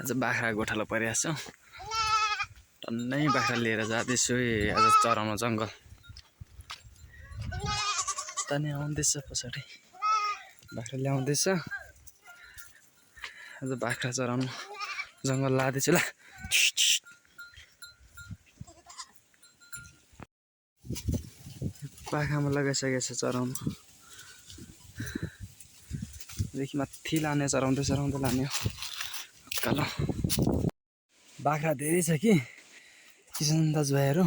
आज बाख्रा गोठालो परिरहेको छु टन्नै बाख्रा लिएर जाँदैछु आज चराउन जङ्गल तनी आउँदैछ पछाडि बाख्रा ल्याउँदैछ आज बाख्रा चराउन जङ्गल लाँदैछु ल पाखामा लगाइसकेको छ चराउन देखि माथि लाने चराउँदै चराउँदै लाने हो कालो बाख्रा धेरै छ कि किसान दाजुभाइहरू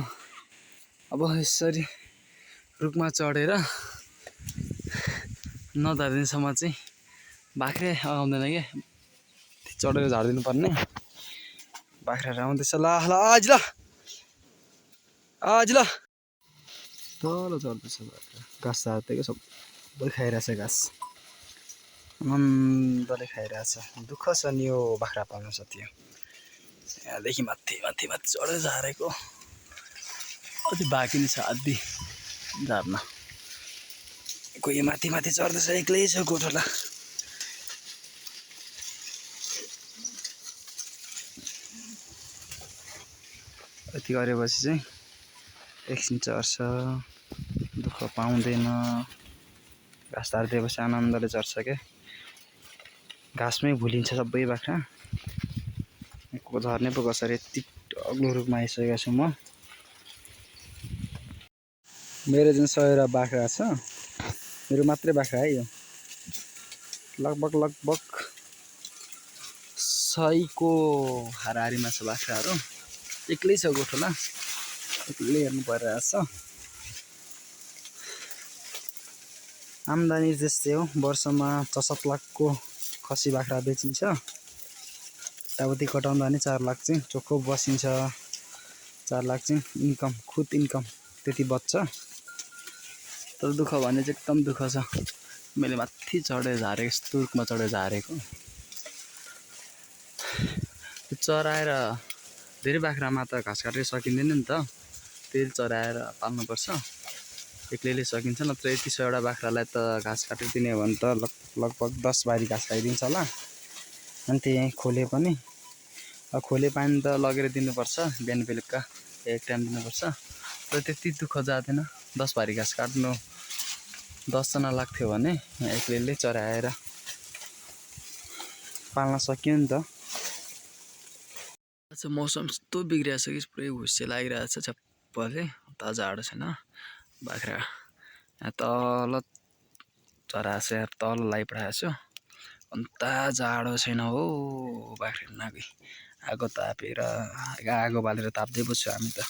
अब यसरी रुखमा चढेर नझर्दिनसम्म चाहिँ बाख्रै आउँदैन के चढेर झारिदिनु पर्ने बाख्राहरू आउँदैछ ल ल आज ल तल चढ्दैछ बाख्रा घाँस हातेको सबै खाइरहेछ घाँस आनन्दले खाइरहेछ दुःख छ नि यो बाख्रा पाल्नु साथी यहाँदेखि माथि माथि माथि चढेर झारेको अझै बाँकी नै छ आदि झार्न कोही माथि माथि चढ्दैछ एक्लै छ गोठला यति गरेपछि चाहिँ एकछिन चढ्छ दुःख पाउँदैन घाँस हारिदिएपछि आनन्दले चढ्छ क्या घाँसमै भुलिन्छ सबै बाख्रा झर्ने पो कसरी यति अग्लो रुखमा आइसकेको छु म मेरो जुन 100 बाख्रा छ मेरो मात्रै बाख्रा है यो लगभग 100 को हाराहारीमा छ बाख्राहरू एक्लै छ गोठमा एक्लै हेर्नु परिरहेछ आम्दानी त्यस्तै हो वर्षमा 6-7 लाखको खसी बाख्रा बेचिन्छ यताउति कटाउँदा नि 4 लाख चाहिँ चोखो बसिन्छ 4 लाख चाहिँ इन्कम खुद इन्कम त्यति बच्छ तर दुःख भने चाहिँ एकदम दुःख छ मैले माथि चढेर झारेको यस्तो रुखमा चढेर झारेको चराएर धेरै बाख्रामा त घाँस काटेर सकिँदैन नि त तेल चराएर पाल्नुपर्छ एक्लैले सकिन्छ नत्र यति 100 बाख्रालाई त घाँस काटेर दिने हो भने त लगभग 10 बारी घाँस खाइदिन्छ होला अनि त्यही खोले पनि खोले पानी त लगेर दिनुपर्छ बिहान बेलुका एक टाइम दिनुपर्छ तर त्यति दुःख जाँदैन 10 बारी घाँस काट्नु 10 जना लाग्थ्यो भने एक्लैले चराएर पाल्न सकियो नि त अच्छा मौसम यस्तो बिग्रिएको छ कि पुरै हुस्से लागिरहेको छ छप्पले ताजा हाडो छैन बाख्रा यहाँ तल चराएको छ यहाँ तल लाइपठाएको छु अन्त जाडो छैन हो बाख्रा नागै आगो तापेर आगो बालेर ताप्दै बस्छु हामी त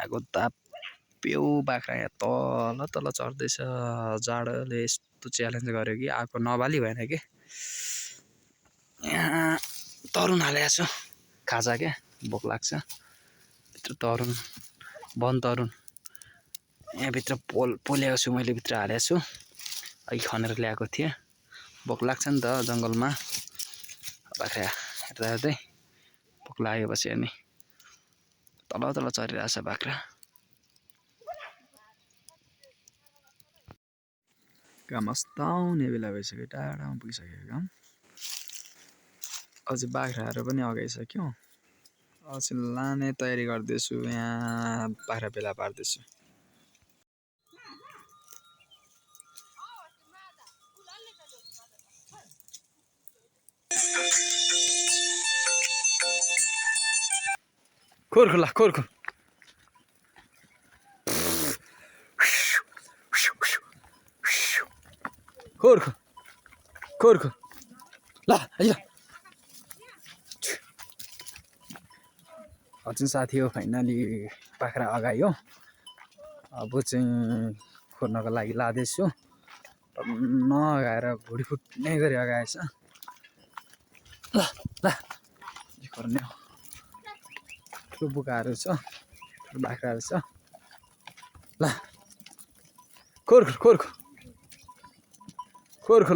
आगो ताप्यो बाख्रा यहाँ तल चढ्दैछ जाडोले यस्तो च्यालेन्ज गर्यो कि आगो नबाली भएन कि यहाँ तरुन हालेको छु खाजा क्या भोक लाग्छ भित्र तरुन वन तरुन यहाँभित्र पोलेको छु मैले भित्र हालेको छु अघि खनेर ल्याएको थिएँ भोक लाग्छ नि त जङ्गलमा बाख्रा हेर्दा हेर्दै भोक लागेपछि अनि तल चढिरहेछ बाख्रा घाम अस्ताउने बेला भइसक्यो टाढामा पुगिसक्यो घाम अझै बाख्राहरू पनि अगाइसक्यो अझै लाने तयारी गर्दैछु यहाँ बाख्रा बेला पार्दैछु खोर ल हजुर साथी हो फाइनली बाख्रा अगायो अब चाहिँ खोर्नको लागि लाँदैछु नअगाएर भुँडी फुट्ने गरी अगाएछ ल खोर्ने हो ठुलो बुकाहरू छ बाख्राहरू छ ल खोर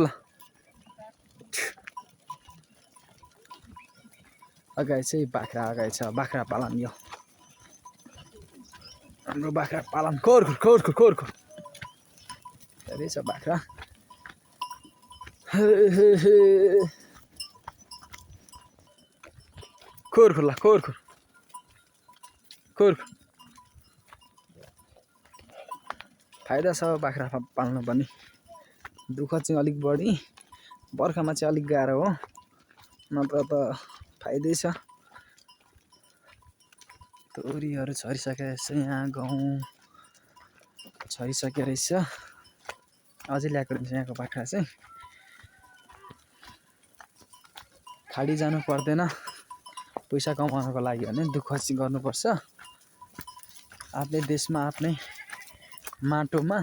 ल अगाडि चाहिँ बाख्रा अगाडि छ बाख्रा पालन यो हाम्रो बाख्रा पालन खोर धेरै छ बाख्रा खोर खोला खोर खोर खोर फाइदा छ बाख्रा पाल्नु पनि दुःख चाहिँ अलिक बढी बर्खामा चाहिँ अलिक गाह्रो हो नत्र त फाइदै छ तोरीहरू छरिसकेको रहेछ यहाँ गहुँ छरिसकेको रहेछ अझै ल्याएको रहेछ यहाँको बाख्रा चाहिँ खाडी जानु पर्दैन पैसा कमाउनको लागि भने दुःख चाहिँ गर्नुपर्छ आफ्नै देशमा आफ्नै माटोमा